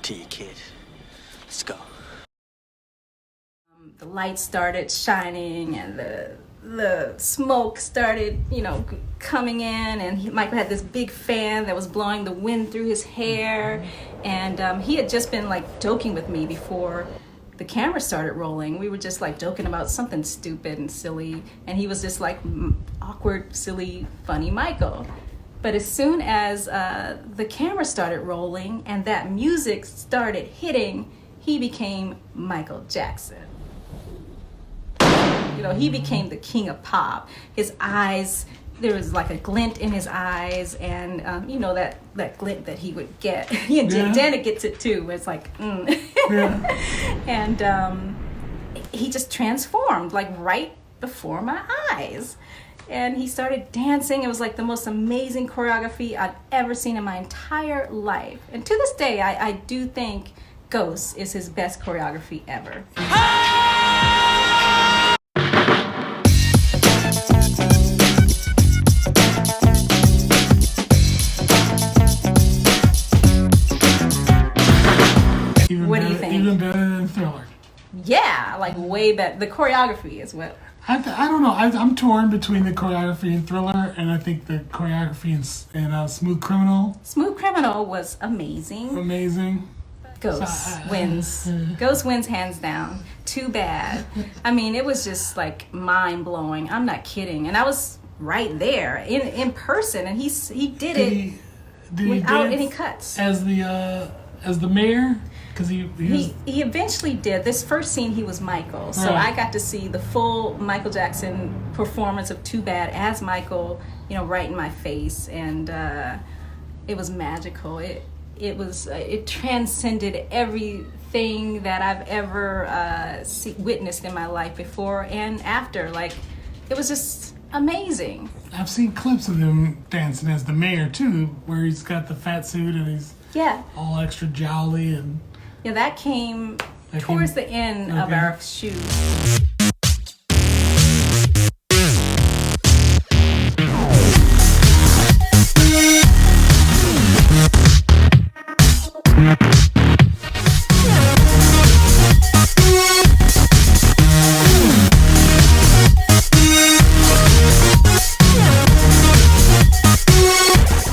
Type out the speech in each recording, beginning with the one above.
to you, kid. Let's go. The lights started shining and the smoke started, coming in, and Michael had this big fan that was blowing the wind through his hair, and he had just been like joking with me before the camera started rolling. We were just like joking about something stupid and silly, and he was just like awkward, silly, funny Michael. But as soon as the camera started rolling and that music started hitting, he became Michael Jackson. He became the king of pop. His eyes, there was like a glint in his eyes, and that glint that he would get. Janet gets it too. It's like, Yeah. And he just transformed like right before my eyes. And he started dancing. It was like the most amazing choreography I've ever seen in my entire life. And to this day, I do think Ghost is his best choreography ever. What do you think? Even better than Thriller. Yeah, like way better. The choreography is what. I don't know. I'm torn between the choreography in Thriller, and I think the choreography in Smooth Criminal. Smooth Criminal was amazing. Amazing. Ghost wins. Ghost wins hands down. Too bad. I mean, it was just like mind blowing. I'm not kidding. And I was right there in person, and he did it without any cuts. As the mayor. Because he eventually did. This first scene, he was Michael. So I got to see the full Michael Jackson performance of Too Bad as Michael, right in my face. And it was magical. It transcended everything that I've ever witnessed in my life before and after. Like, it was just amazing. I've seen clips of him dancing as the mayor, too, where he's got the fat suit and he's all extra jolly and... Yeah, that came towards the end of our shoot.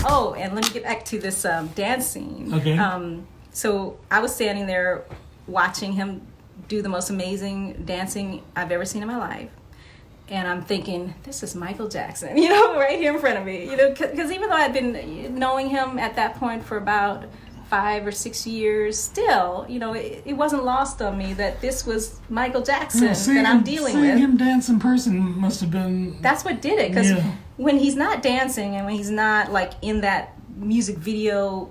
Oh, and let me get back to this dance scene. Okay. So I was standing there watching him do the most amazing dancing I've ever seen in my life. And I'm thinking, this is Michael Jackson, right here in front of me. Because even though I'd been knowing him at that point for about 5 or 6 years, still, it wasn't lost on me that this was Michael Jackson that I'm dealing with. Seeing him dance in person must have been... That's what did it. Because when he's not dancing and when he's not like in that music video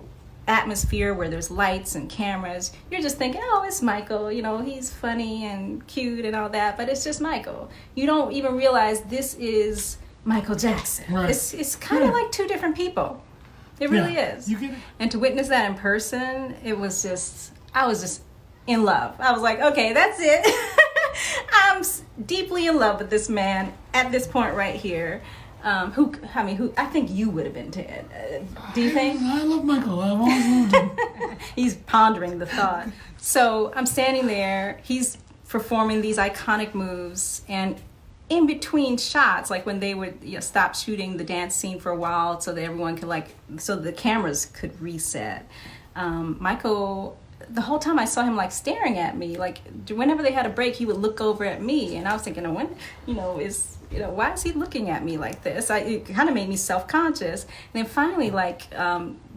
atmosphere where there's lights and cameras, you're just thinking, oh, it's Michael, he's funny and cute and all that, but it's just Michael. You don't even realize this is Michael Jackson. Right. It's kind of like two different people. It really is. You get it. And to witness that in person, I was just in love. I was like, okay, that's it. I'm deeply in love with this man at this point right here. Who I think you would have been, Ted. Do you think? I love Michael. I've always loved him. He's pondering the thought. So I'm standing there. He's performing these iconic moves, and in between shots, like when they would stop shooting the dance scene for a while, so that everyone could so the cameras could reset. Michael, the whole time I saw him like staring at me. Like whenever they had a break, he would look over at me, and I was thinking, why is he looking at me like this? It kind of made me self-conscious. And then finally,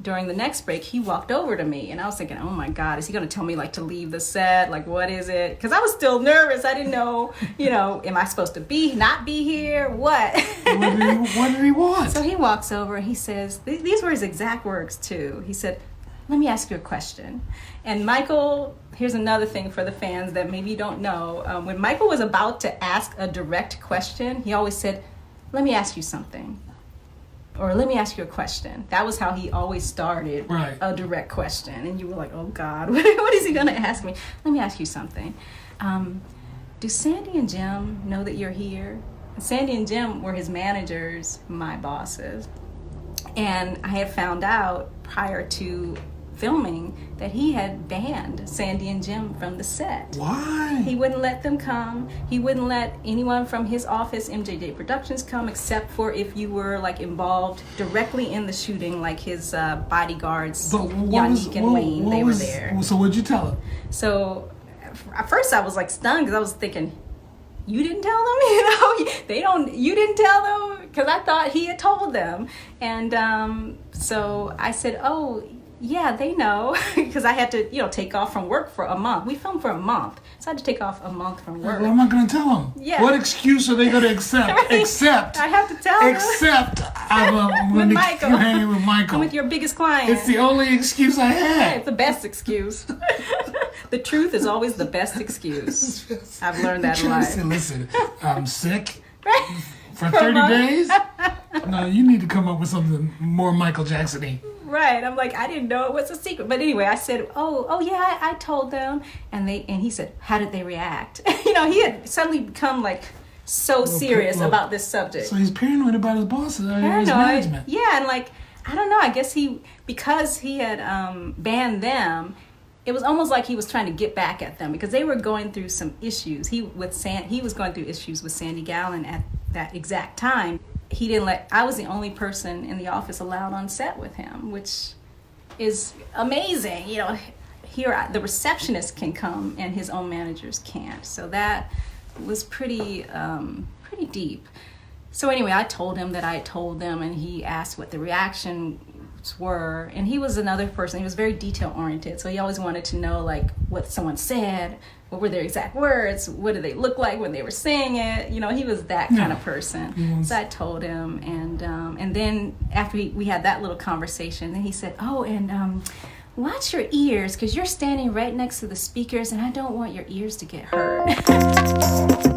during the next break, he walked over to me, and I was thinking, oh my God, is he going to tell me to leave the set? Like, what is it? Because I was still nervous. I didn't know, am I supposed to not be here? What? What did he want? So he walks over and he says, these were his exact words too. He said, let me ask you a question. And Michael, here's another thing for the fans that maybe you don't know. When Michael was about to ask a direct question, he always said, let me ask you something. Or let me ask you a question. That was how he always started a direct question. And you were like, oh God, what is he going to ask me? Let me ask you something. Do Sandy and Jim know that you're here? Sandy and Jim were his managers, my bosses. And I had found out prior to filming that he had banned Sandy and Jim from the set. Why? He wouldn't let them come. He wouldn't let anyone from his office, MJJ Productions, come, except for if you were like involved directly in the shooting, like his bodyguards, Yannick and Wayne. They were there. So what'd you tell him? So at first I was like stunned because I was thinking, you didn't tell them, you know, you didn't tell them, because I thought he had told them. And so I said, oh yeah, they know, because I had to, you know, take off from work for a month. We filmed for a month, so I had to take off a month from work. Well, I'm not going to tell them. Yeah. What excuse are they going to accept? Right. Except I have to tell them. Except With Michael. You're hanging with Michael. I'm with your biggest client. It's the only excuse I had. It's the best excuse. The truth is always the best excuse. I've learned that in life. Listen, I'm sick Right? for 30 days. No, you need to come up with something more Michael Jackson-y. Right. I'm like, I didn't know it was a secret. But anyway, I said, oh yeah, I told them. And he said, how did they react? You know, he had suddenly become like so serious about this subject. So he's paranoid about his bosses, his Paranoid. management. Yeah, and like, I don't know, I guess because he had banned them, it was almost like he was trying to get back at them because they were going through some issues. He was going through issues with Sandy Gallen at that exact time. I was the only person in the office allowed on set with him, which is amazing. You know, here the receptionist can come and his own managers can't. So that was pretty deep. So anyway, I told him that I had told them, and he asked what the reactions were. And he was another person. He was very detail oriented. So he always wanted to know like what someone said, what were their exact words, what did they look like when they were saying it. You know, he was that kind of person. Yes. So I told him, and then after we had that little conversation, then he said, oh, and watch your ears, because you're standing right next to the speakers, and I don't want your ears to get hurt.